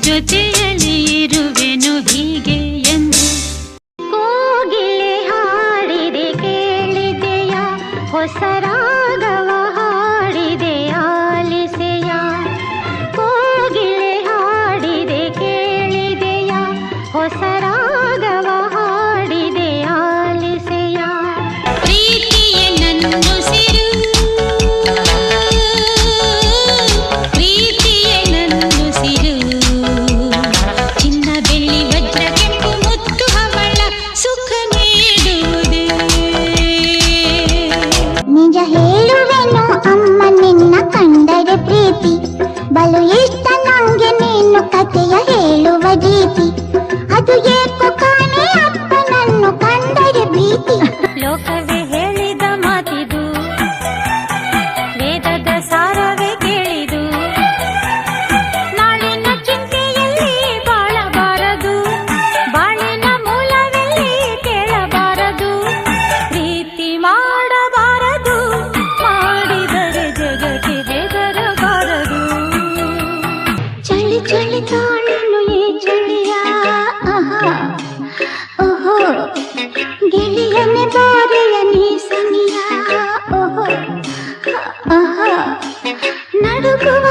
ಜೊತೆಯಲ್ಲಿ ಇರುವೆನು ಹೀಗೆ ಎಂದು. ಕೋಗಿಲೆ ಹಾಡಿದೆ ಕೇಳಿದೆಯ, ಹೊಸ ರಾಗವ ಹಾಡಿದೆ ಆಲಿಸೆಯ. ಕೋಗಿಲೆ ಹಾಡಿದೆ ಕೇಳಿದೆಯ, ಹೊಸ ರಾಗವ ಹಾಡಿದೆ ಆಲಿಸೆಯ. ಪ್ರೀತಿಯ ನನ್ನುಸಿರು, ಪ್ರೀತಿಯ ನನ್ನುಸಿರು, ಚಿನ್ನ ಬೆಳ್ಳಿ ವಜ್ರ ಕೆಂಪು ಮುತ್ತು ಹವಳ ಸುಖ ನೀಡುವುದೇ. ನಿಜ ಹೇಳುವೆನು ಅಮ್ಮ ನಿನ್ನ ಕಂಡರೆ ಪ್ರೀತಿ, ಬಲು ಇಷ್ಟ ನಂಗೆ ನೀನು ಕಥೆಯ ಹೇಳುವ ರೀತಿ. ಅದು ಏಕೋ ಕಾಣೆ ಅಪ್ಪ ನನ್ನು ಕಂಡರೆ ಭೀತಿ. ಲೋಕವೇ ಹೇಳಿದ ಮಾತಿದು, ವೇದದ ಸಾರವೇ ಕೇಳಿದು. ನಾಳಿನ ಚಿಂತೆಯಲ್ಲಿ ಬಾಳಬಾರದು, ಬಾಳಿನ ಮೂಲವೆಲ್ಲಿ ಕೇಳಬಾರದು. ಪ್ರೀತಿ ಮಾಡಬಾರದು, ಮಾಡಿದರೆ ಜಗಕ್ಕೆ ಹೆದರಬಾರದು. ಚಳಿ ಚಳಿ ತಾಳೆನು ಈ ಚಳಿಯ, ಓಹೋ ಗೆಳೆಯನೆ ಬಾರೆಯ ನೀ ಸನಿಯ. ಓಹೋ ನಡುಗುವ